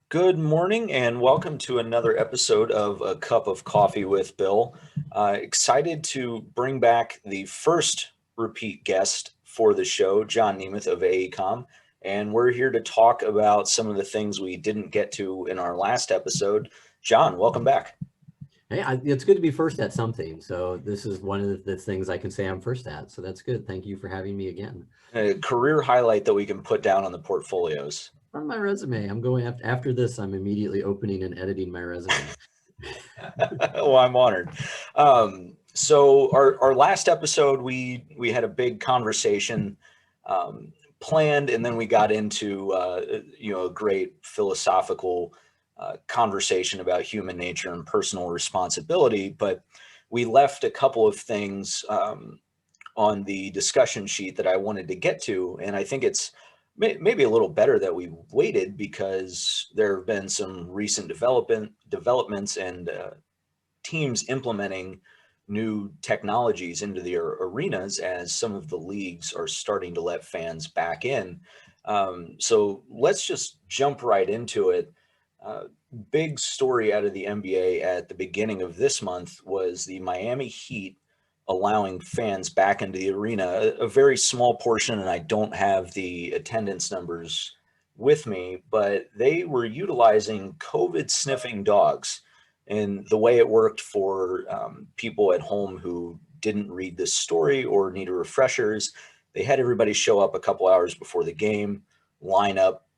Good morning and welcome to another episode of A Cup of Coffee with Bill. Excited to bring back the first repeat guest for the show, Jon Niemuth of AECOM. And we're here to talk about some of the things we didn't get to in our last episode. John, welcome back. Hey, it's good to be first at something. So this is one of the things I can say I'm first at. So that's good. Thank you for having me again. A career highlight that we can put down on the portfolios. On my resume, I'm going after this. I'm immediately opening and editing my resume. Well, I'm honored. So our last episode, we had a big conversation planned, and then we got into a great philosophical conversation about human nature and personal responsibility. But we left a couple of things on the discussion sheet that I wanted to get to, and I think it's maybe a little better that we waited because there have been some recent developments and teams implementing new technologies into their arenas as some of the leagues are starting to let fans back in. So let's just jump right into it. Uh, Big story out of the NBA at the beginning of this month was the Miami Heat allowing fans back into the arena, a very small portion, and I don't have the attendance numbers with me, but they were utilizing COVID sniffing dogs. And the way it worked for people at home who didn't read this story or need a refreshers, they had everybody show up a couple hours before the game, line up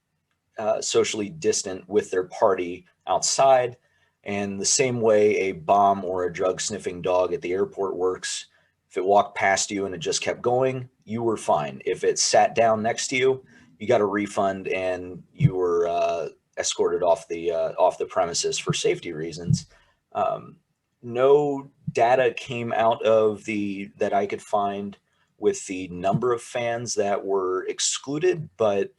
socially distant with their party outside. And the same way a bomb or a drug sniffing dog at the airport works, if it walked past you and it just kept going, you were fine. If it sat down next to you, you got a refund and you were escorted off the premises for safety reasons. Um, no data came out of the that I could find with the number of fans that were excluded, but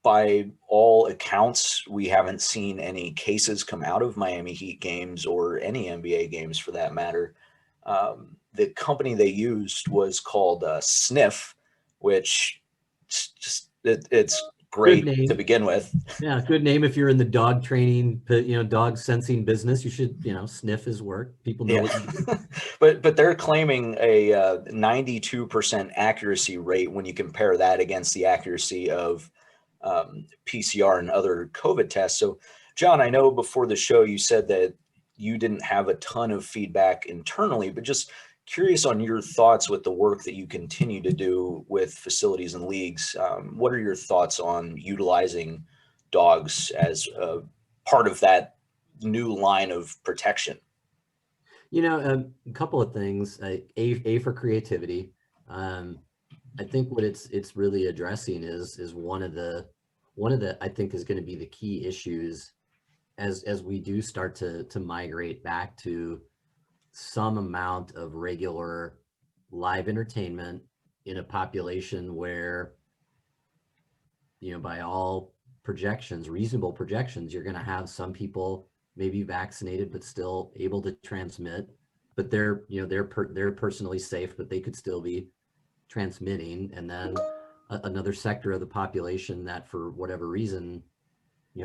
by all accounts, we haven't seen any cases come out of Miami Heat games or any NBA games for that matter. The company they used was called Sniff, which it's Good great to name. begin with. Yeah, good name. If you're in the dog training, dog sensing business, you should, sniff his work. People know Yeah, what you do. but they're claiming a 92% accuracy rate when you compare that against the accuracy of PCR and other COVID tests. So, John, I know before the show you said that you didn't have a ton of feedback internally, but just curious on your thoughts with the work that you continue to do with facilities and leagues. What are your thoughts on utilizing dogs as a part of that new line of protection? A couple of things. A for creativity. Um, I think what it's really addressing is one of the I think is going to be the key issues as we do start to migrate back to some amount of regular live entertainment in a population where, by all projections, reasonable projections, you're going to have some people maybe vaccinated but still able to transmit, but they're personally safe, but they could still be transmitting. And then another sector of the population that for whatever reason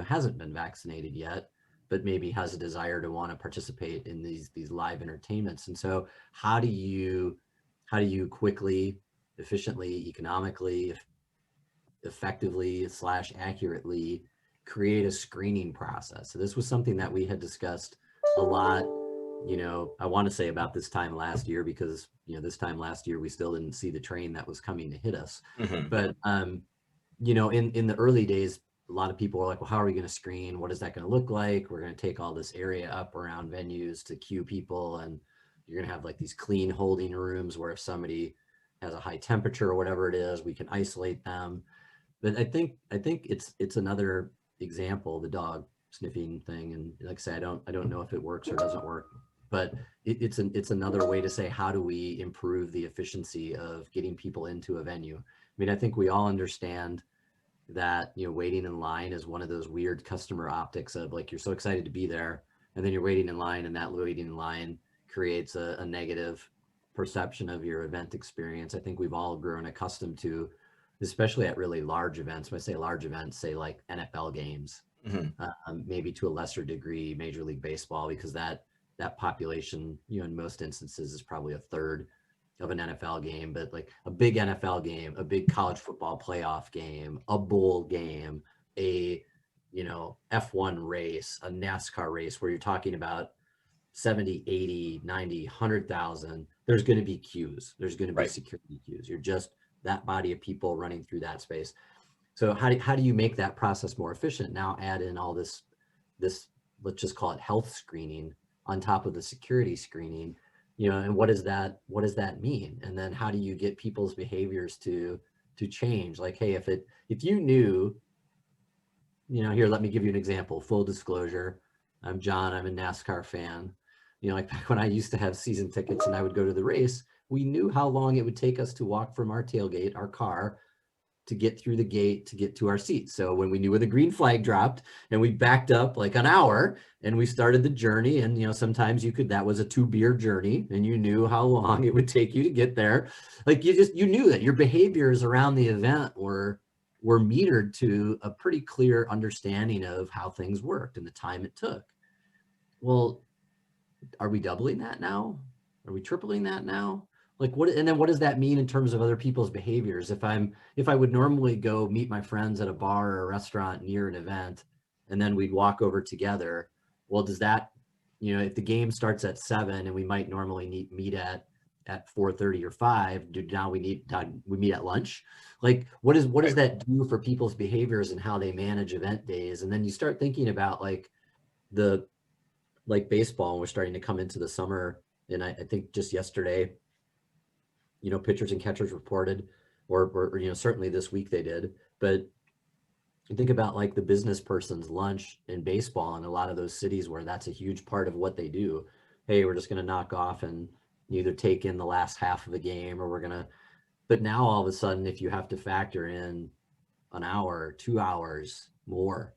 hasn't been vaccinated yet, but maybe has a desire to want to participate in these live entertainments. And so how do you quickly, efficiently, economically, effectively slash accurately create a screening process? So this was something that we had discussed a lot. I want to say about this time last year, because this time last year we still didn't see the train that was coming to hit us. Hmm. But in the early days, a lot of people were like, well, how are we going to screen? What is that going to look like? We're going to take all this area up around venues to queue people, and you're going to have like these clean holding rooms where if somebody has a high temperature or whatever it is, we can isolate them. But I think it's another example, the dog sniffing thing. And like I say, I don't know if it works or doesn't work, but it's another way to say, how do we improve the efficiency of getting people into a venue? I mean, I think we all understand that waiting in line is one of those weird customer optics of, like, you're so excited to be there, and then you're waiting in line, and that waiting in line creates a negative perception of your event experience. I think we've all grown accustomed to, especially at really large events. When I say large events, say like NFL games, Mhm. maybe to a lesser degree Major League Baseball, because that population, in most instances is probably a third of an NFL game. But like a big NFL game, a big college football playoff game, a bowl game, a F1 race, a NASCAR race, where you're talking about 70, 80, 90, 100,000, there's going to be queues. There's going to be Right. security queues. You're just that body of people running through that space. So how do you make that process more efficient? Now add in all this, let's just call it health screening on top of the security screening, and what does that mean? And then how do you get people's behaviors to change? Like, hey, if you knew, here, let me give you an example. Full disclosure, I'm John. I'm a NASCAR fan. Like back when I used to have season tickets and I would go to the race, we knew how long it would take us to walk from our tailgate, our car, to get through the gate to get to our seats. So when we knew where the green flag dropped and we backed up like an hour and we started the journey, and sometimes that was a 2-beer journey, and you knew how long it would take you to get there. Like you knew that your behaviors around the event were metered to a pretty clear understanding of how things worked and the time it took. Well, are we doubling that now? Are we tripling that now? Like and then what does that mean in terms of other people's behaviors? If I would normally go meet my friends at a bar or a restaurant near an event, and then we'd walk over together, well, does that, if the game starts at 7 and we might normally meet at 4:30 or 5, now we meet at lunch? Like what does Right. that do for people's behaviors and how they manage event days? And then you start thinking about the baseball, and we're starting to come into the summer. And I think just yesterday, pitchers and catchers reported, or certainly this week they did. But you think about like the business person's lunch in baseball in a lot of those cities where that's a huge part of what they do. Hey, we're just going to knock off and either take in the last half of the game, or we're going to. But now all of a sudden, if you have to factor in an hour, 2 hours more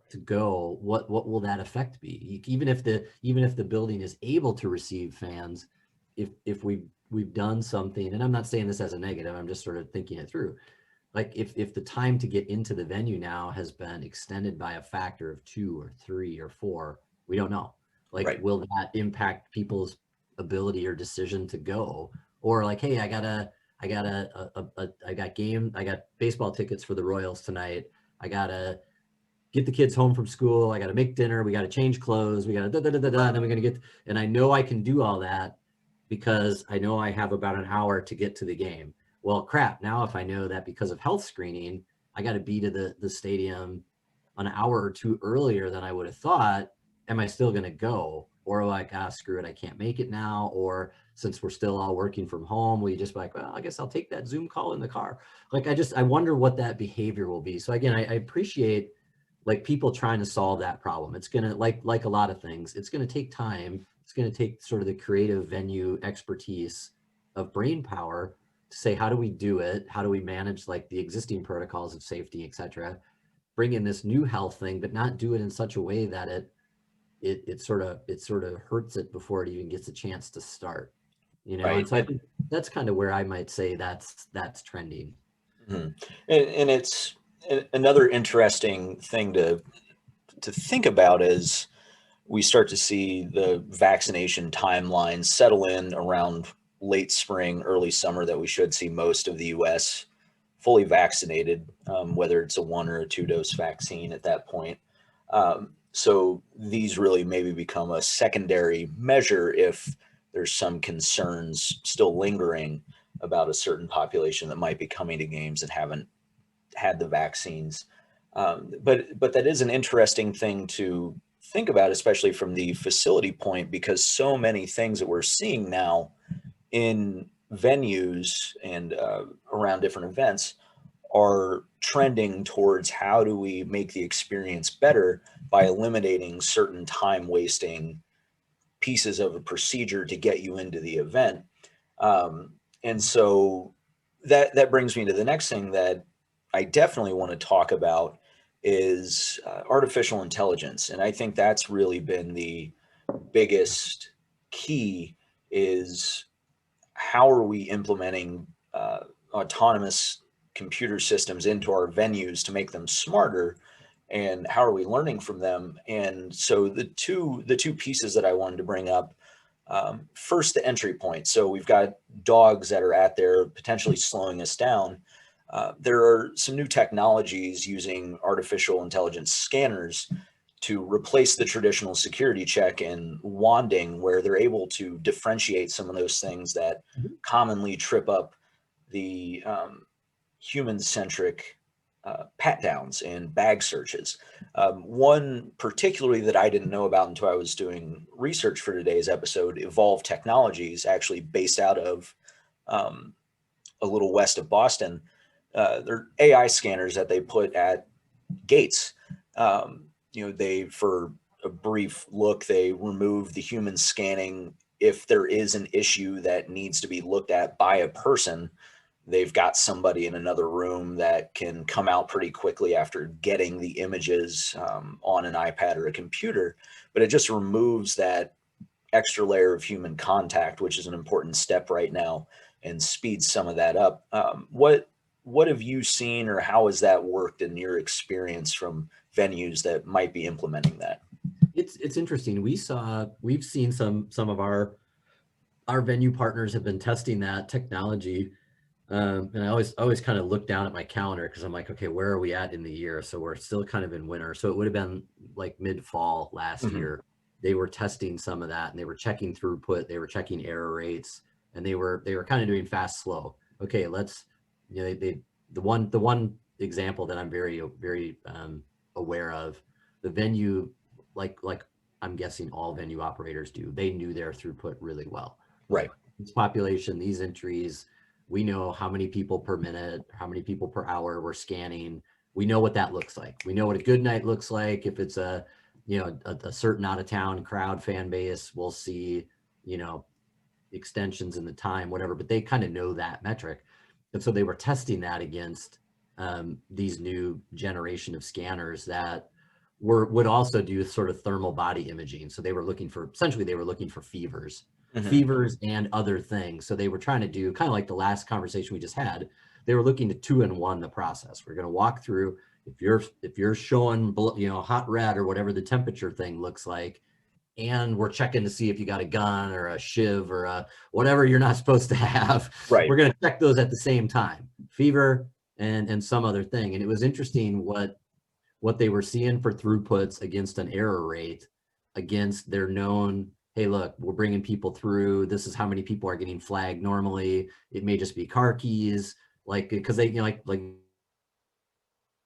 to go, what will that effect be? Even if the building is able to receive fans, if we've done something, and I'm not saying this as a negative, I'm just sort of thinking it through. Like if the time to get into the venue now has been extended by a factor of 2 or 3 or 4, we don't know. Like, Right. will that impact people's ability or decision to go? Or like, hey, I got baseball tickets for the Royals tonight. I gotta get the kids home from school. I got to make dinner. We got to change clothes. We got to da da da da da. And then we're gonna get. And I know I can do all that because I know I have about an hour to get to the game. Well, crap. Now, if I know that because of health screening, I got to be to the stadium an hour or 2 earlier than I would have thought, am I still gonna go? Or like, screw it, I can't make it now. Or since we're still all working from home, we just be like, well, I guess I'll take that Zoom call in the car. Like, I wonder what that behavior will be. So again, I appreciate like people trying to solve that problem. It's gonna like a lot of things, it's gonna take time. It's gonna take sort of the creative venue expertise of brain power to say, how do we do it? How do we manage like the existing protocols of safety, et cetera? Bring in this new health thing, but not do it in such a way that it sort of hurts it before it even gets a chance to start. And Right. so I think that's kind of where I might say that's trending. Mhm. And it's another interesting thing to think about as we start to see the vaccination timelines settle in around late spring, early summer, that we should see most of the U.S. fully vaccinated, whether it's a 1 or a 2-dose vaccine at that point. So these really maybe become a secondary measure if there's some concerns still lingering about a certain population that might be coming to games and haven't had the vaccines. But that is an interesting thing to think about, especially from the facility point, because so many things that we're seeing now in venues and around different events are trending towards how do we make the experience better by eliminating certain time wasting pieces of a procedure to get you into the event. And so that brings me to the next thing that I definitely want to talk about is artificial intelligence. And I think that's really been the biggest key is how are we implementing autonomous computer systems into our venues to make them smarter and how are we learning from them? And so the two pieces that I wanted to bring up, first, the entry point. So we've got dogs that are at there potentially slowing us down. There are some new technologies using artificial intelligence scanners to replace the traditional security check and wanding, where they're able to differentiate some of those things that Mhm. commonly trip up the human centric pat downs and bag searches. One particularly that I didn't know about until I was doing research for today's episode, Evolve Technologies, actually based out of um, a little west of Boston. They're AI scanners that they put at gates. They, for a brief look, they remove the human scanning. If there is an issue that needs to be looked at by a person, they've got somebody in another room that can come out pretty quickly after getting the images on an iPad or a computer. But it just removes that extra layer of human contact, which is an important step right now, and speeds some of that up. What have you seen, or how has that worked in your experience from venues that might be implementing that? It's interesting. We've seen some of our venue partners have been testing that technology. And I always kind of look down at my calendar because I'm like, okay, where are we at in the year? So we're still kind of in winter. So it would have been like mid-fall last Hmm. year. They were testing some of that and they were checking throughput, they were checking error rates, and they were kind of doing fast, slow. Okay, let's, they the one example that I'm very aware of, the venue, like I'm guessing all venue operators do, they knew their throughput really well. Right. Like this population, these entries, we know how many people per minute, how many people per hour we're scanning. We know what that looks like. We know what a good night looks like. If it's a certain out of town crowd fan base, we'll see, you know, extensions in the time, whatever, but they kind of know that metric. And so they were testing that against these new generation of scanners that would also do sort of thermal body imaging. So they were looking for, essentially they were looking for Hmm. fevers and other things. So they were trying to do kind of like the last conversation we just had. They were looking to 2-in-1 the process. We're going to walk through, if you're showing, hot red or whatever the temperature thing looks like, and we're checking to see if you got a gun or a shiv or whatever you're not supposed to have. Right. We're going to check those at the same time, fever and some other thing. And it was interesting what they were seeing for throughputs against an error rate, against their known, hey, look, we're bringing people through. This is how many people are getting flagged normally. It may just be car keys, like, because they, like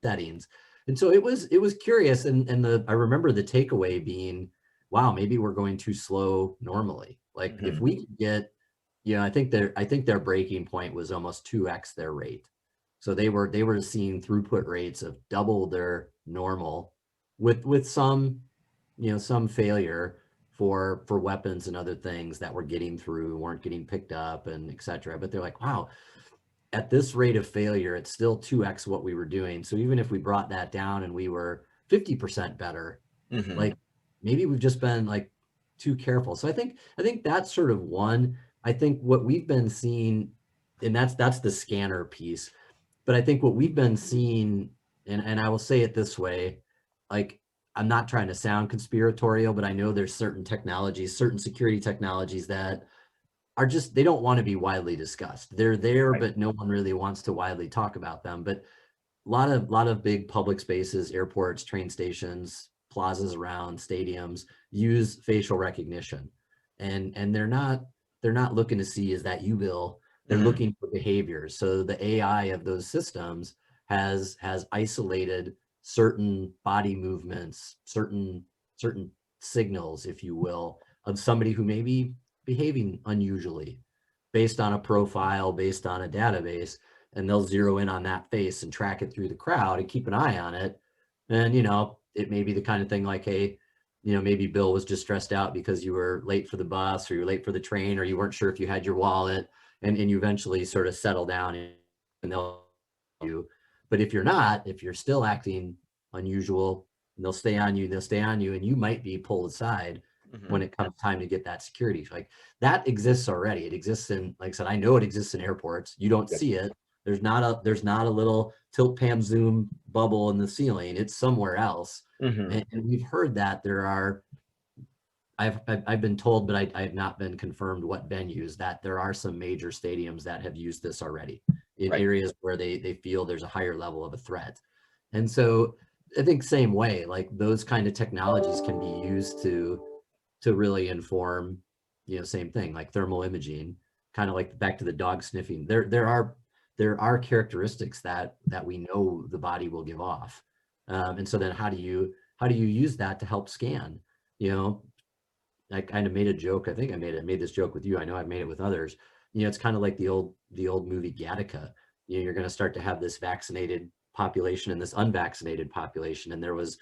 settings. And so it was curious. And I remember the takeaway being, wow, maybe we're going too slow normally. Like if Hmm. we could get, I think their breaking point was almost 2x their rate. So they were seeing throughput rates of double their normal with some failure for weapons and other things that were getting through, weren't getting picked up, and et cetera. But they're like, wow, at this rate of failure, it's still 2x what we were doing. So even if we brought that down and we were 50% better, Hmm. like maybe we've just been like too careful. So I think that's sort of one. I think what we've been seeing, and that's the scanner piece. But I think what we've been seeing, and I will say it this way, like I'm not trying to sound conspiratorial, but I know there's certain technologies, certain security technologies that are just, they don't want to be widely discussed. They're there, Right. but no one really wants to widely talk about them. But a lot of big public spaces, airports, train stations, plazas around stadiums use facial recognition. And they're not looking to see, is that you, Bill? They're Hmm. looking for behaviors. So the AI of those systems has isolated certain body movements, certain signals, if you will, of somebody who may be behaving unusually based on a profile, based on a database, and they'll zero in on that face and track it through the crowd and keep an eye on it. And it may be the kind of thing like, hey, maybe Bill was just stressed out because you were late for the bus or you were late for the train or you weren't sure if you had your wallet, and you eventually sort of settle down and they'll you. But if you're still acting unusual, they'll stay on you, and you might be pulled aside when Hmm. it comes time to get that security. Like that exists already. It exists in, like I said, I know it exists in airports. You don't Yep. see it, There's not a little tilt pan zoom bubble in the ceiling. It's somewhere else. Hmm. And we've heard that there are, I've been told, but I have not been confirmed what venues, that there are some major stadiums that have used this already in Right. areas where they feel there's a higher level of a threat. And so I think same way, like those kind of technologies can be used to really inform, same thing, like thermal imaging, kind of like back to the dog sniffing. There are characteristics that we know the body will give off. And so then how do you use that to help scan? You know, I kind of made a joke. I think I made this joke with you. I know I've made it with others. It's kind of like the old movie Gattaca. You're going to start to have this vaccinated population and this unvaccinated population. And there was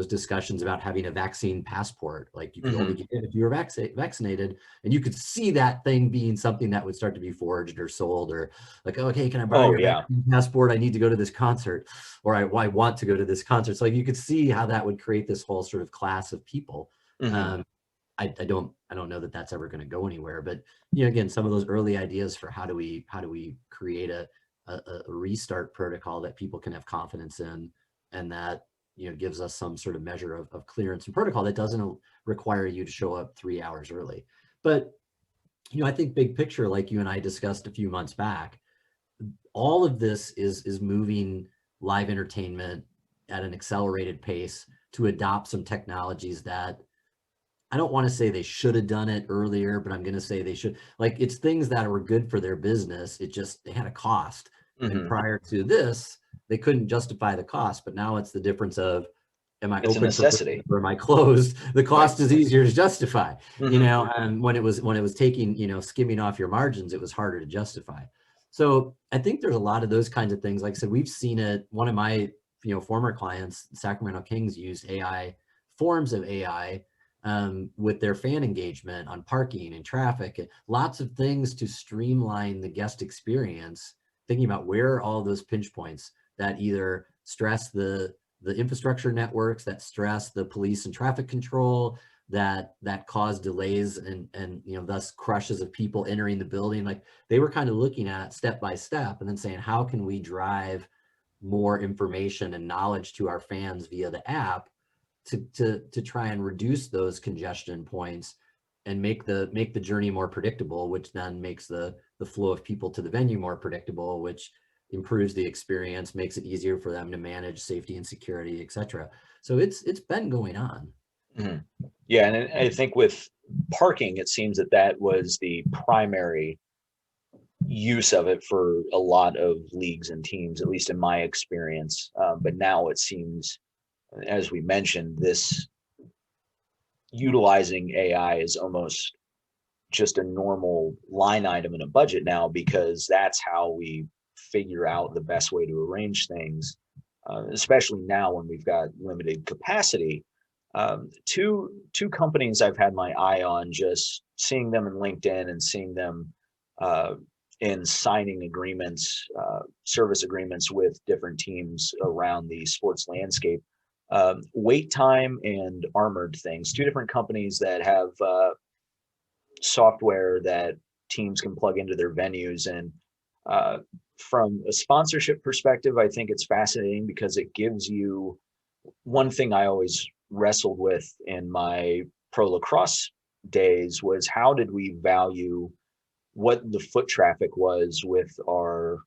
discussions about having a vaccine passport. Like you could only Hmm. get it if you were vaccinated, and you could see that thing being something that would start to be forged or sold, or like, okay, can I borrow Oh your yeah. vaccine passport? I need to go to this concert, or I want to go to this concert. So like you could see how that would create this whole sort of class of people. Hmm. Um, I don't know that that's ever going to go anywhere, but again, some of those early ideas for how do we create a restart protocol that people can have confidence in, and that gives us some sort of measure of clearance and protocol that doesn't require you to show up 3 hours early. But I think big picture, like you and I discussed a few months back, all of this is moving live entertainment at an accelerated pace to adopt some technologies that I don't want to say they should have done it earlier, but I'm going to say they should. Like, it's things that were good for their business. It just, they had a cost. And Hmm. prior to this, they couldn't justify the cost. But now it's the difference of, am I It's a open for business necessity. or am I closed? The Right. cost is easier to justify, Hmm. and when it was taking, skimming off your margins, it was harder to justify. So I think there's a lot of those kinds of things. Like I said, we've seen it. One of my, former clients, Sacramento Kings, used AI, forms of AI, with their fan engagement on parking and traffic, and lots of things to streamline the guest experience, thinking about where are all those pinch points that either stress the infrastructure networks, that stress the police and traffic control, that cause delays and thus crushes of people entering the building. Like, they were kind of looking at step by step and then saying, how can we drive more information and knowledge to our fans via the app to try and reduce those congestion points and make the journey more predictable, which then makes the flow of people to the venue more predictable, which improves the experience, makes it easier for them to manage safety and security, etc. So it's been going on. Hmm. Yeah, and I think with parking, it seems that that was the primary use of it for a lot of leagues and teams, at least in my experience. But now it seems, as we mentioned, this utilizing AI is almost just a normal line item in a budget now, because that's how we figure out the best way to arrange things, especially now when we've got limited capacity. Two companies I've had my eye on, just seeing them in LinkedIn and seeing them uh, in signing agreements, service agreements with different teams around the sports landscape. Wait Time and Armored Things, two different companies that have software that teams can plug into their venues. And uh, from a sponsorship perspective, I think it's fascinating because it gives you one thing I always wrestled with in my pro lacrosse days was, how did we value what the foot traffic was with our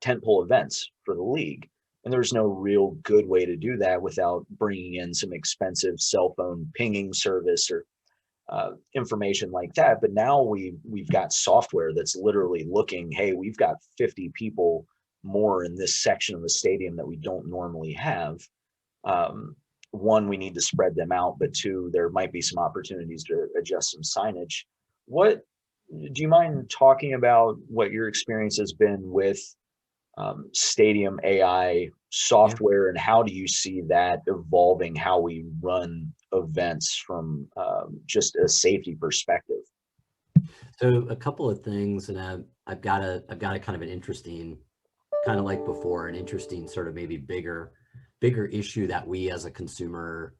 tentpole events for the league. And there's no real good way to do that without bringing in some expensive cell phone pinging service or information like that. But now we've got software that's literally looking, hey, we've got 50 people more in this section of the stadium that we don't normally have. Um, One, we need to spread them out, but two, there might be some opportunities to adjust some signage. What do you mind talking about what your experience has been with stadium AI Yeah. software, and how do you see that evolving how we run events from just a safety perspective? So a couple of things, and I've got a kind of an interesting, kind of like before, an interesting sort of maybe bigger issue that we as a consumer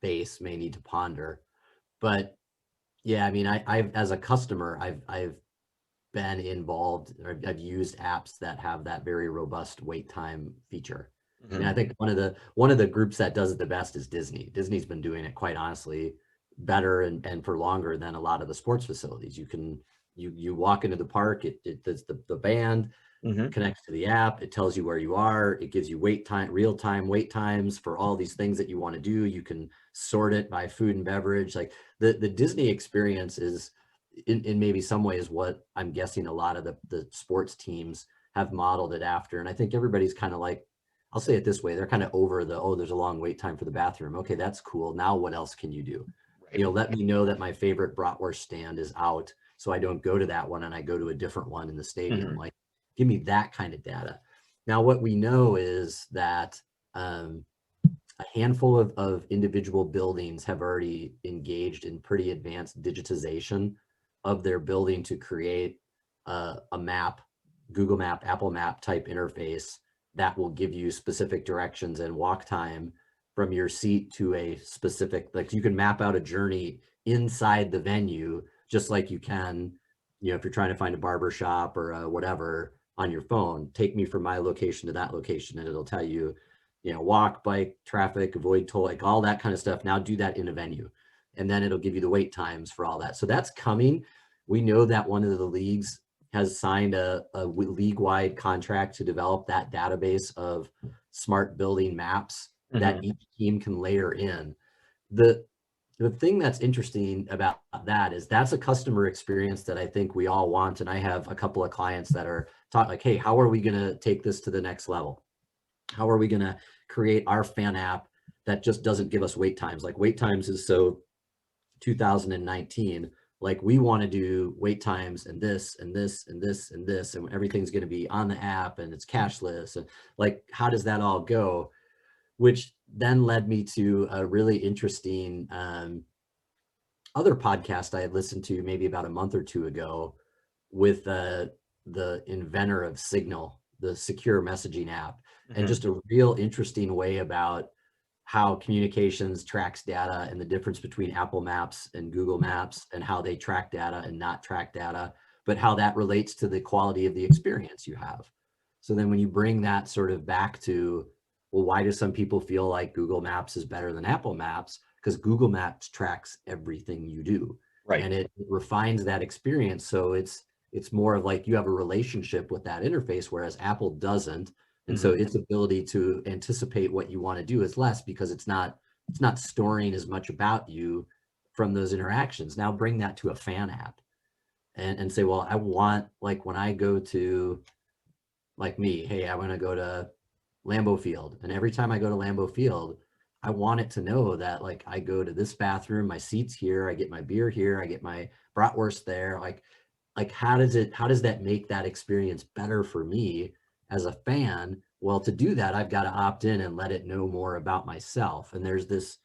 base may need to ponder. But yeah, I mean, I've as a customer, I've been involved, or I've used apps that have that very robust wait time feature. I mean, I Mhm. think one of the groups that does it the best is Disney. Disney's been doing it, quite honestly, better and for longer than a lot of the sports facilities. You walk into the park, it does the band Mhm. connects to the app, it tells you where you are, it gives you wait time, real time wait times for all these things that you want to do. You can sort it by food and beverage. Like the Disney experience is in maybe some ways what I'm guessing a lot of the sports teams have modeled it after. And I think everybody's kind of like, I'll say it this way, they're kind of over the, oh, there's a long wait time for the bathroom. Okay, that's cool. Now what else can you do? Right. Let me know that my favorite bratwurst stand is out, so I don't go to that one and I go to a different one in the stadium. Mhm. Like, give me that kind of data. Now, what we know is that um, a handful of individual buildings have already engaged in pretty advanced digitization of their building to create a map, Google Map, Apple Map type interface that will give you specific directions and walk time from your seat to a specific, like you can map out a journey inside the venue, just like you can, if you're trying to find a barber shop or whatever on your phone. Take me from my location to that location, and it'll tell you, walk, bike, traffic, avoid toll, like all that kind of stuff. Now do that in a venue. And then it'll give you the wait times for all that. So that's coming. We know that one of the leagues has signed a league-wide contract to develop that database of smart building maps that Mhm. each team can layer in. The the thing that's interesting about that is that's a customer experience that I think we all want. And I have a couple of clients that are talking like, hey, how are we going to take this to the next level? How are we going to create our fan app that just doesn't give us wait times? Like wait times is so 2019. Like we want to do wait times and this and this and this and this, and everything's going to be on the app and it's cashless. And like, how does that all go? Which then led me to a really interesting other podcast I had listened to maybe about a month or two ago with the inventor of Signal, the secure messaging app, and Mhm. just a real interesting way about how communications tracks data and the difference between Apple Maps and Google Maps and how they track data and not track data, but how that relates to the quality of the experience you have. So then when you bring that sort of back to, well, why do some people feel like Google Maps is better than Apple Maps? Because Google Maps tracks everything you do Right. and it refines that experience. So it's more of like you have a relationship with that interface, whereas Apple doesn't. And so Mhm. its ability to anticipate what you want to do is less because it's not storing as much about you from those interactions. Now bring that to a fan app and say, well, I want, like when I go to, like me, hey, I want to go to Lambeau Field. And every time I go to Lambeau Field, I want it to know that like I go to this bathroom, my seat's here, I get my beer here, I get my bratwurst there. Like how does that make that experience better for me as a fan? Well, to do that, I've got to opt in and let it know more about myself. And there's this,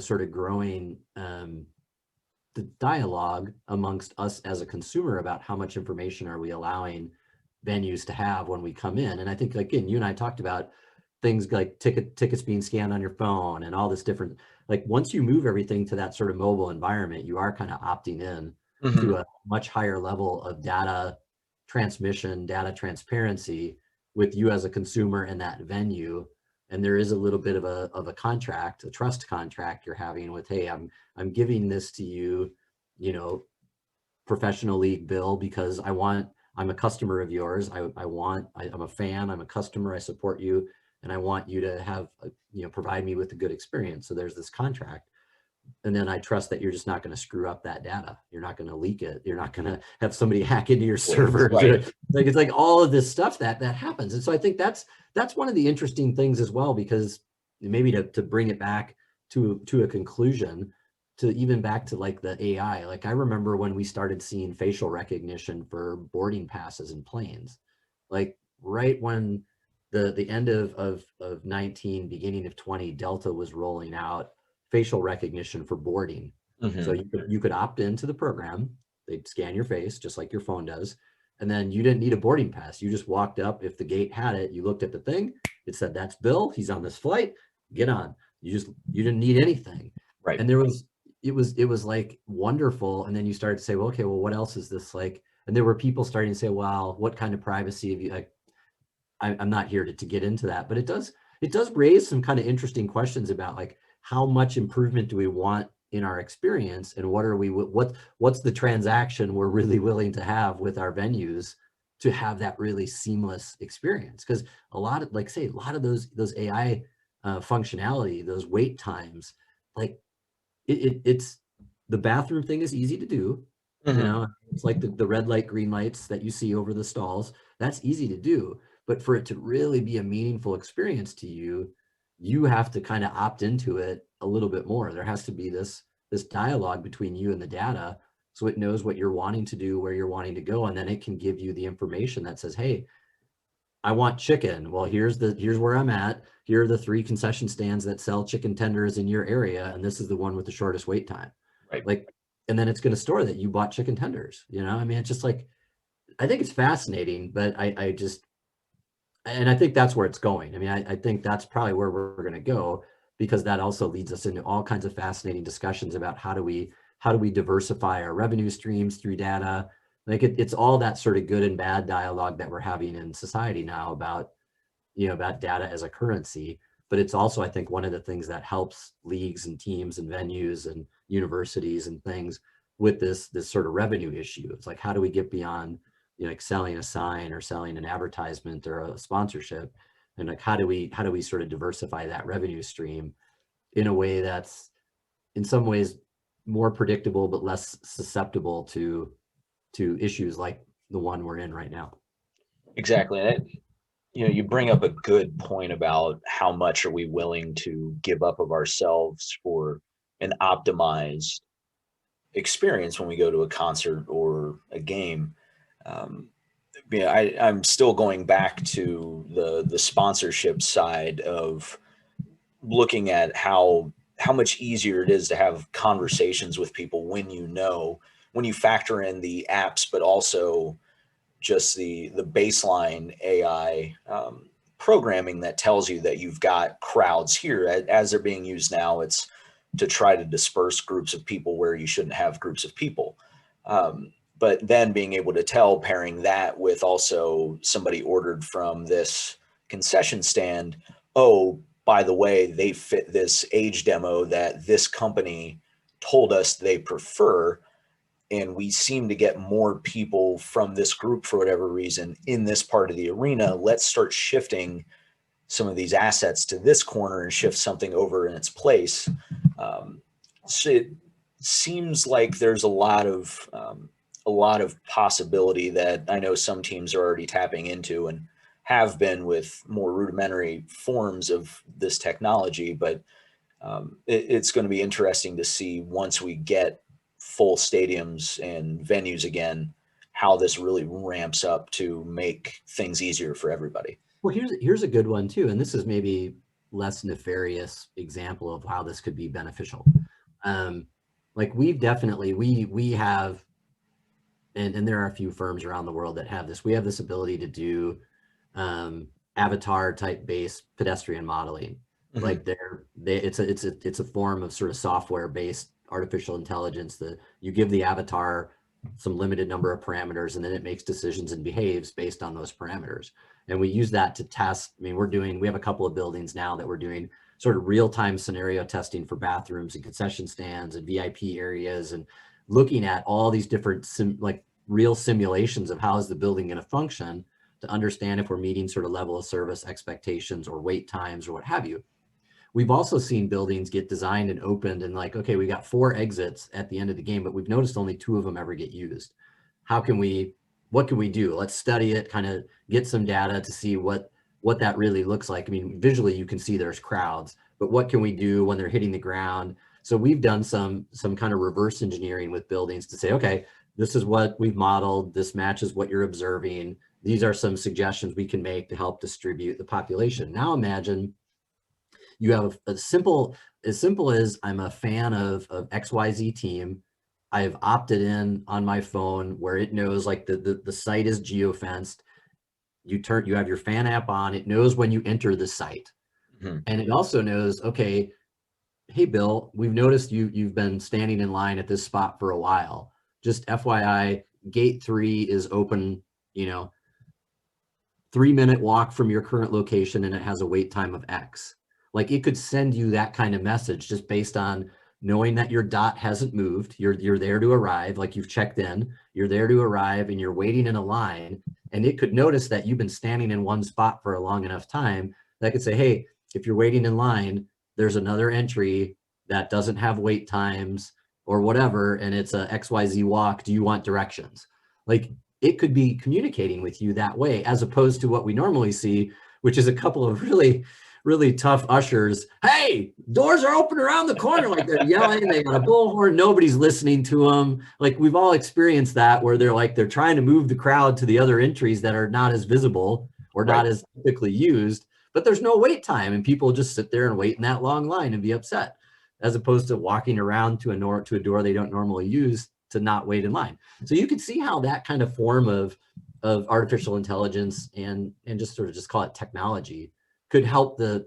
sort of growing the dialogue amongst us as a consumer about how much information are we allowing venues to have when we come in. And I think, again, you and I talked about things like tickets being scanned on your phone and all this different, like once you move everything to that sort of mobile environment, you are kind of opting in to Mhm. a much higher level of data transmission, data transparency with you as a consumer in that venue. And there is a little bit of a contract, a trust contract you're having with, hey, I'm giving this to you, you know, professional league bill because I'm a customer of yours. I'm a fan, I'm a customer, I support you, and I want you to have, provide me with a good experience. So there's this contract. And then I trust that you're just not going to screw up that data. You're not going to leak it. You're not going to have somebody hack into your servers. Right. Like it's like all of this stuff that happens. And so I think that's one of the interesting things as well, because maybe to bring it back to a conclusion, to even back to like the AI. Like I remember when we started seeing facial recognition for boarding passes and planes, like right when the end of 19, beginning of 20, Delta was rolling out facial recognition for boarding. So Mhm. you could opt into the program. They'd scan your face just like your phone does. And then you didn't need a boarding pass. You just walked up. If the gate had it, you looked at the thing. It said, that's Bill. He's on this flight. Get on. You didn't need anything. Right. And it was like wonderful. And then you started to say, well, okay, well, what else is this like? And there were people starting to say, well, what kind of privacy have you, like, I'm not here to get into that, but it does raise some kind of interesting questions about like how much improvement do we want in our experience, and what's the transaction we're really willing to have with our venues to have that really seamless experience. Because a lot of, like, say, a lot of those AI functionality, those wait times, like it's the bathroom thing is easy to do. You Hmm. know, it's like the red light, green lights that you see over the stalls. That's easy to do. But for it to really be a meaningful experience to you, you have to kind of opt into it a little bit more. There has to be this dialogue between you and the data, so it knows what you're wanting to do, where you're wanting to go, and then it can give you the information that says, hey, I want chicken. Well, here's where I'm at. Here are the 3 concession stands that sell chicken tenders in your area, and this is the one with the shortest wait time. Right. Like, and then it's going to store that you bought chicken tenders. You know, I mean, it's just like, I think it's fascinating, but I just, and I think that's where it's going. I mean, I think that's probably where we're going to go, because that also leads us into all kinds of fascinating discussions about how do we diversify our revenue streams through data. Like it's all that sort of good and bad dialogue that we're having in society now about, about data as a currency. But it's also, I think, one of the things that helps leagues and teams and venues and universities and things with this sort of revenue issue. It's like, how do we get beyond, like selling a sign or selling an advertisement or a sponsorship, and like how do we sort of diversify that revenue stream in a way that's in some ways more predictable but less susceptible to issues like the one we're in right now. Exactly. And you bring up a good point about how much are we willing to give up of ourselves for an optimized experience when we go to a concert or a game. Um, I'm still going back to the sponsorship side of looking at how much easier it is to have conversations with people when you factor in the apps, but also just the baseline AI programming that tells you that you've got crowds here as they're being used now. It's to try to disperse groups of people where you shouldn't have groups of people. But then being able to tell, pairing that with also somebody ordered from this concession stand, oh, by the way, they fit this age demo that this company told us they prefer, and we seem to get more people from this group for whatever reason in this part of the arena. Let's start shifting some of these assets to this corner and shift something over in its place. So it seems like there's a lot of possibility that I know some teams are already tapping into and have been with more rudimentary forms of this technology. But it's going to be interesting to see once we get full stadiums and venues again, how this really ramps up to make things easier for everybody. Well, here's a good one too, and this is maybe less nefarious example of how this could be beneficial. Um, like we've definitely we have, and there are a few firms around the world that have this. We have this ability to do avatar type based pedestrian modeling. Mm-hmm. Like it's a form of sort of software based artificial intelligence that you give the avatar some limited number of parameters, and then it makes decisions and behaves based on those parameters. And we use that to test. I mean, we have a couple of buildings now that we're doing sort of real-time scenario testing for bathrooms and concession stands and VIP areas, and looking at all these different like real simulations of how is the building going to function to understand if we're meeting sort of level of service expectations or wait times or what have you. We've also seen buildings get designed and opened and like, okay, we got 4 exits at the end of the game, but we've noticed only 2 of them ever get used. What can we do? Let's study it, kind of get some data to see what that really looks like. I mean, visually you can see there's crowds, but what can we do when they're hitting the ground? So we've done some kind of reverse engineering with buildings to say, okay, this is what we've modeled. This matches what you're observing. These are some suggestions we can make to help distribute the population. Now imagine you have as simple as I'm a fan of XYZ team. I've opted in on my phone where it knows like the site is geofenced. You have your fan app on, it knows when you enter the site. Mm-hmm. And it also knows, okay, hey Bill, we've noticed you've been standing in line at this spot for a while. Just FYI, gate 3 is open, 3-minute walk from your current location, and it has a wait time of X. Like, it could send you that kind of message just based on knowing that your dot hasn't moved. You're there to arrive, like you've checked in, you're there to arrive, and you're waiting in a line. And it could notice that you've been standing in one spot for a long enough time. That could say, hey, if you're waiting in line, there's another entry that doesn't have wait times or whatever, and it's a XYZ walk. Do you want directions? Like, it could be communicating with you that way, as opposed to what we normally see, which is a couple of really, really tough ushers. Hey, doors are open around the corner. Like, they're yelling, they got a bullhorn, nobody's listening to them. Like, we've all experienced that, where they're trying to move the crowd to the other entries that are not as visible or not as typically used, but there's no wait time, and people just sit there and wait in that long line and be upset, as opposed to walking around to a door they don't normally use to not wait in line. So you can see how that kind of form of artificial intelligence and just sort of just call it technology could help the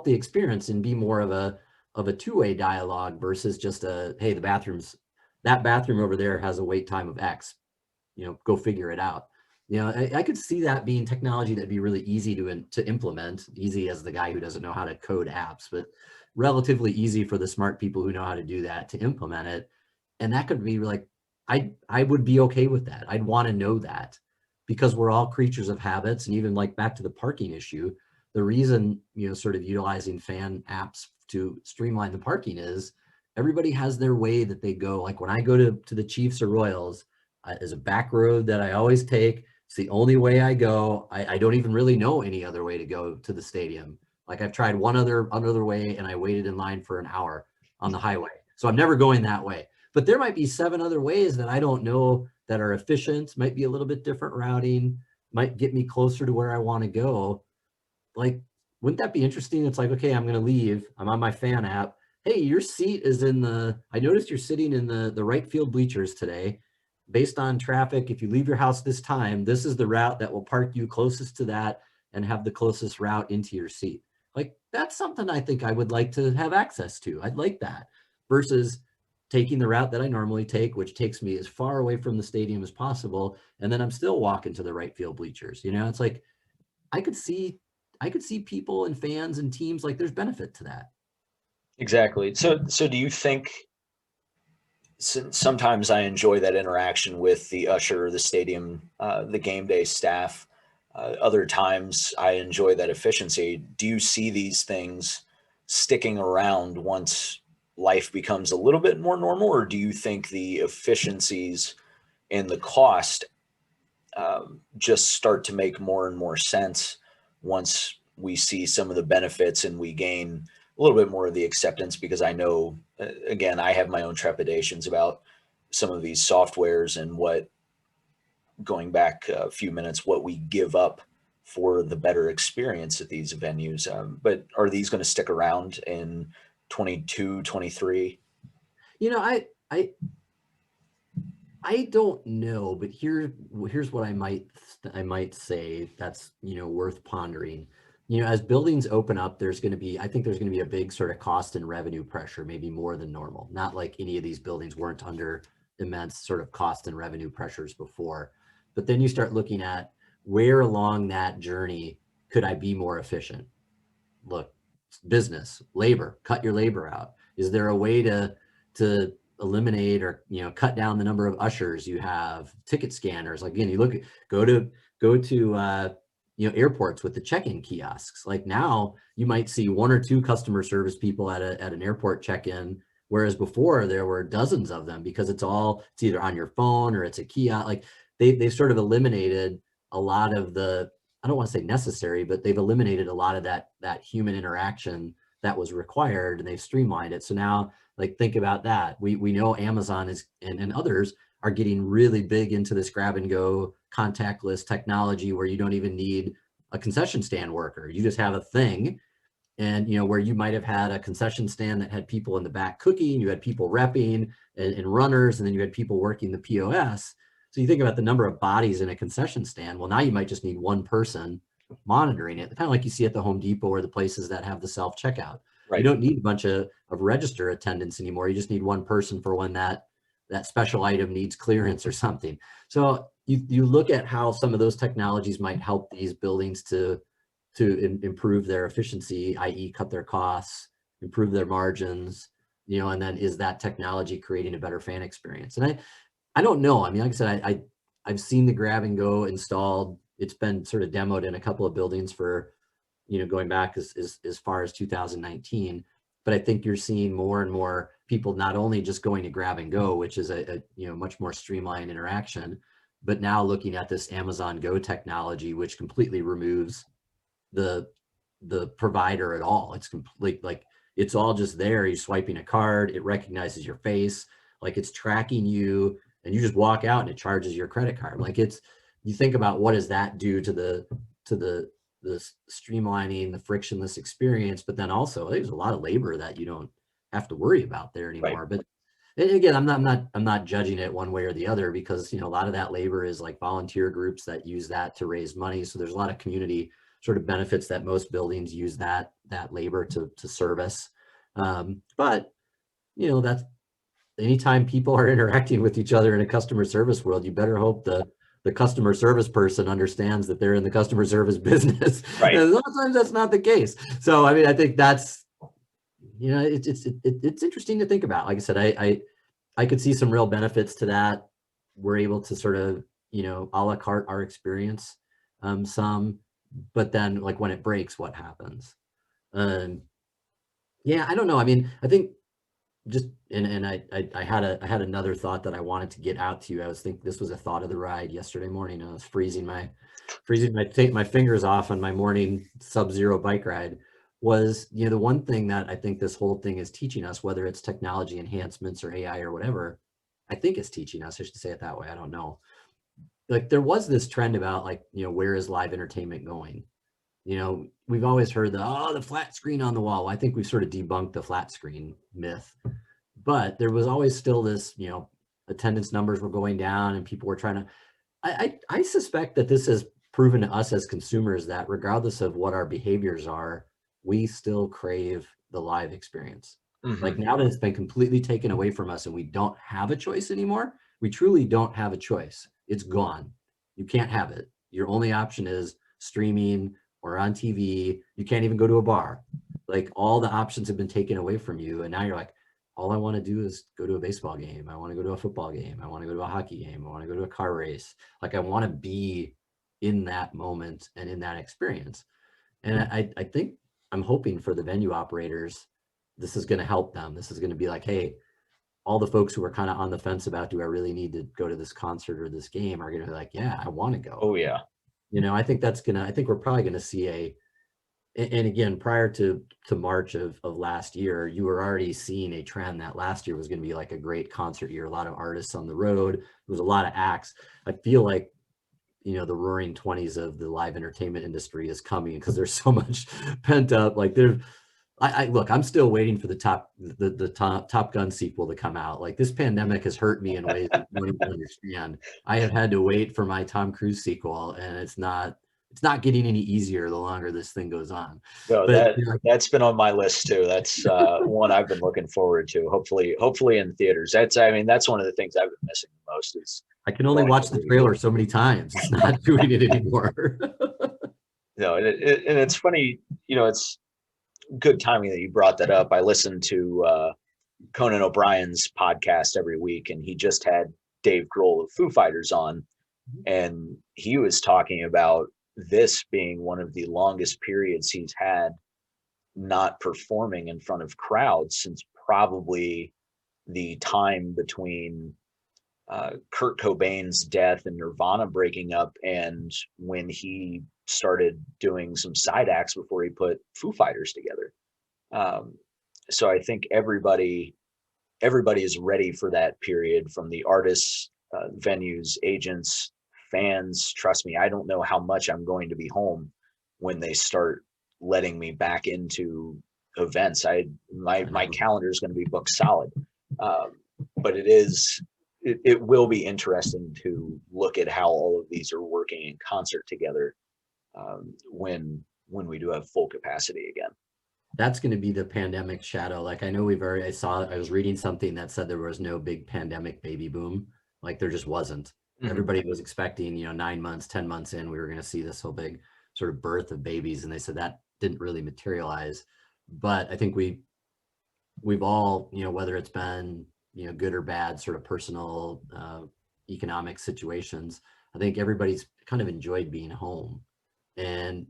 experience and be more of a two-way dialogue versus just hey, that bathroom over there has a wait time of X, go figure it out. I could see that being technology that'd be really easy to implement, easy as the guy who doesn't know how to code apps, but relatively easy for the smart people who know how to do that to implement it. And that could be like, I would be okay with that. I'd want to know that, because we're all creatures of habits. And even like back to the parking issue, the reason, sort of utilizing fan apps to streamline the parking is everybody has their way that they go. Like, when I go to the Chiefs or Royals, there's a back road that I always take. It's the only way I go. I don't even really know any other way to go to the stadium. Like, I've tried one other way, and I waited in line for an hour on the highway. So I'm never going that way. But there might be 7 other ways that I don't know that are efficient, might be a little bit different routing, might get me closer to where I want to go. Like, wouldn't that be interesting? It's like, okay, I'm going to leave. I'm on my fan app. Hey, your seat is I noticed you're sitting in the right field bleachers today. Based on traffic, if you leave your house this time, this is the route that will park you closest to that and have the closest route into your seat. Like, that's something I think I would like to have access to. I'd like that versus taking the route that I normally take, which takes me as far away from the stadium as possible. And then I'm still walking to the right field bleachers. It's like, I could see people and fans and teams, like, there's benefit to that. Exactly. So do you think, sometimes I enjoy that interaction with the usher, the stadium, the game day staff. Other times I enjoy that efficiency. Do you see these things sticking around once life becomes a little bit more normal, or do you think the efficiencies and the cost just start to make more and more sense once we see some of the benefits and we gain a little bit more of the acceptance? Because I know, again, I have my own trepidations about some of these softwares and going back a few minutes, what we give up for the better experience at these venues. But are these going to stick around in 22, 23? I don't know, but here's what I might say that's, worth pondering. As buildings open up, I think there's going to be a big sort of cost and revenue pressure, maybe more than normal. Not like any of these buildings weren't under immense sort of cost and revenue pressures before. But then you start looking at where along that journey could I be more efficient? Look, business, labor, cut your labor out. Is there a way to eliminate or cut down the number of ushers you have, ticket scanners? Like, again, go to airports with the check-in kiosks. Like, now you might see 1 or 2 customer service people at an airport check-in, whereas before there were dozens of them, because it's either on your phone or it's a kiosk. Like, they've sort of eliminated a lot of I don't want to say necessary, but they've eliminated a lot of that human interaction that was required, and they've streamlined it. So now, like, think about that. We know Amazon and others are getting really big into this grab and go contactless technology, where you don't even need a concession stand worker. You just have a thing. And, where you might have had a concession stand that had people in the back cooking, you had people repping and runners, and then you had people working the POS. So you think about the number of bodies in a concession stand. Well, now you might just need one person monitoring it, kind of like you see at the Home Depot or the places that have the self-checkout. Right. You don't need a bunch of register attendants anymore. You just need one person for when that that special item needs clearance or something. So you look at how some of those technologies might help these buildings to improve their efficiency, i.e. cut their costs, improve their margins, and then is that technology creating a better fan experience? And I don't know. I mean, like I said, I've seen the grab and go installed. It's been sort of demoed in a couple of buildings for, going back as far as 2019. But I think you're seeing more and more people not only just going to grab and go, which is a much more streamlined interaction, but now looking at this Amazon Go technology, which completely removes the provider at all. It's complete, like it's all just there. You're swiping a card, it recognizes your face, like it's tracking you, and you just walk out and it charges your credit card. Like you think about what does that do to the streamlining, the frictionless experience, but then also there's a lot of labor that you don't have to worry about there anymore. Right. But again, I'm not judging it one way or the other, because a lot of that labor is like volunteer groups that use that to raise money. So there's a lot of community sort of benefits that most buildings use that labor to service. But that's anytime people are interacting with each other in a customer service world, you better hope the customer service person understands that they're in the customer service business. Right. And a lot of times that's not the case. So, I mean, I think that's, it's interesting to think about. Like I said, I could see some real benefits to that. We're able to sort of, a la carte our experience, but then like when it breaks, what happens? Yeah, I don't know. I mean, I think just, and I had another thought that I wanted to get out to you. I was thinking this was a thought of the ride yesterday morning. I was freezing my fingers off on my morning sub-zero bike ride. Was the one thing that I think this whole thing is teaching us, whether it's technology enhancements or AI or whatever, I think it's teaching us, I should say it that way, I don't know. Like there was this trend about like, where is live entertainment going? We've always heard the flat screen on the wall. I think we've sort of debunked the flat screen myth, but there was always still this, attendance numbers were going down and people were trying to, I suspect that this has proven to us as consumers that regardless of what our behaviors are, we still crave the live experience. Mm-hmm. Like now that it's been completely taken away from us and we don't have a choice anymore, we truly don't have a choice. It's gone. You can't have it. Your only option is streaming or on TV. You can't even go to a bar. Like all the options have been taken away from you. And now you're like, all I want to do is go to a baseball game. I want to go to a football game. I want to go to a hockey game. I want to go to a car race. Like I want to be in that moment and in that experience. And I think I'm hoping for the venue operators, this is going to help them. This is going to be like, hey, all the folks who are kind of on the fence about, do I really need to go to this concert or this game, are going to be like, yeah, I want to go. Oh yeah. I think we're probably going to see and again, prior to March of last year, you were already seeing a trend that last year was going to be like a great concert year, a lot of artists on the road. There was a lot of acts. I feel like, the roaring 20s of the live entertainment industry is coming because there's so much pent up. Like look, I'm still waiting for the Top Gun sequel to come out. Like this pandemic has hurt me in ways that you don't even understand. I have had to wait for my Tom Cruise sequel, and it's not getting any easier the longer this thing goes on. No, that's been on my list too. That's one I've been looking forward to. Hopefully in theaters. That's one of the things I've been missing the most is I can only watch the trailer so many times. It's not doing it anymore. No, and it's funny, it's good timing that you brought that up. I listen to Conan O'Brien's podcast every week, and he just had Dave Grohl of Foo Fighters on, and he was talking about this being one of the longest periods he's had not performing in front of crowds since probably the time between Kurt Cobain's death and Nirvana breaking up and when he started doing some side acts before he put Foo Fighters together. So I think everybody is ready for that period, from the artists, venues, agents, fans. Trust me, I don't know how much I'm going to be home when they start letting me back into events. My calendar is going to be booked solid. But it will be interesting to look at how all of these are working in concert together when we do have full capacity again. that's going to be the pandemic shadow. Like I know I was reading something that said there was no big pandemic baby boom. Like there just wasn't. Mhm. Everybody was expecting, 9 months, 10 months in, we were going to see this whole big sort of birth of babies. And they said that didn't really materialize. But I think we've all, whether it's been, good or bad sort of personal, economic situations, I think everybody's kind of enjoyed being home and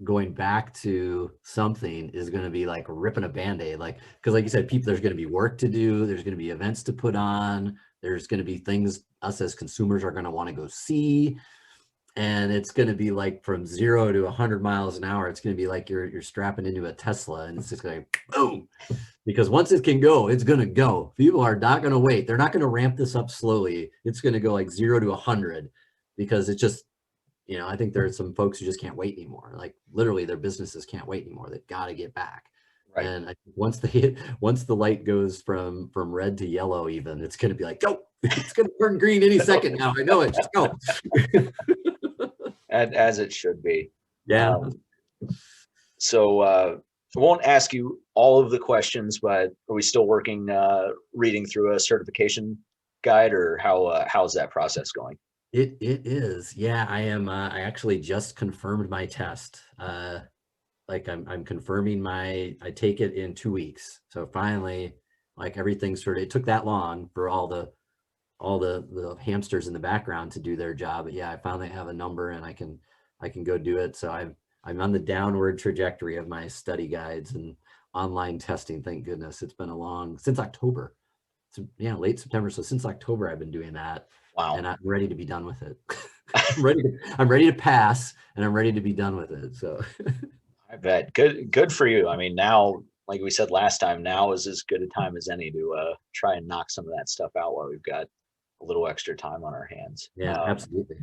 going back to something is going to be like ripping a band-aid, like, because like you said, there's going to be work to do, there's going to be events to put on, there's going to be things us as consumers are going to want to go see, and it's going to be like from 0 to 100 miles an hour. It's going to be like you're strapping into a Tesla and it's just going boom, because once it can go, it's going to go. People are not going to wait. They're not going to ramp this up slowly. It's going to go like 0 to 100 because it just, I think there are some folks who just can't wait anymore. Like literally their businesses can't wait anymore. They've got to get back. Right. And I think once the light goes from red to yellow, even, it's going to be like, go, it's going to turn green any second now. I know it. Just go. As it should be. Yeah. So I won't ask you all of the questions, but are we still working, reading through a certification guide, or how's that process going? It is. Yeah, I am. I actually just confirmed my test. Like I'm confirming I take it in 2 weeks. So finally, like everything it took that long for all the hamsters in the background to do their job. But yeah, I finally have a number and I can go do it. So I'm on the downward trajectory of my study guides and online testing. Thank goodness. It's been since October. So yeah, late September. So since October, I've been doing that, Wow. and I'm ready to be done with it. I'm ready to pass, and I'm ready to be done with it. So I bet. Good for you. I mean, now, like we said last time, now is as good a time as any to try and knock some of that stuff out while we've got a little extra time on our hands. yeah, absolutely.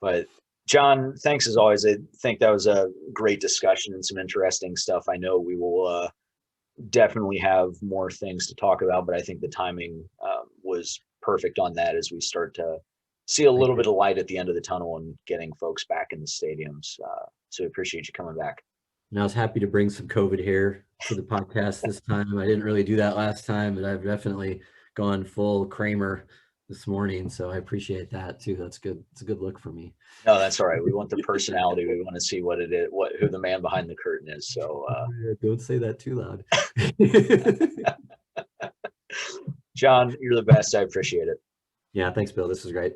But John, thanks as always. I think that was a great discussion and some interesting stuff. I know we will definitely have more things to talk about, but I think the timing was perfect on that as we start to see a I little agree. bit of light at the end of the tunnel and getting folks back in the stadiums. So I appreciate you coming back. And I was happy to bring some COVID here to the podcast this time. I didn't really do that last time, but I've definitely gone full Kramer this morning. So I appreciate that too. That's good. It's a good look for me. No, that's all right. We want the personality. We want to see what it is, who the man behind the curtain is. So, Don't say that too loud. John, you're the best. I appreciate it. Yeah, thanks, Bill. This was great.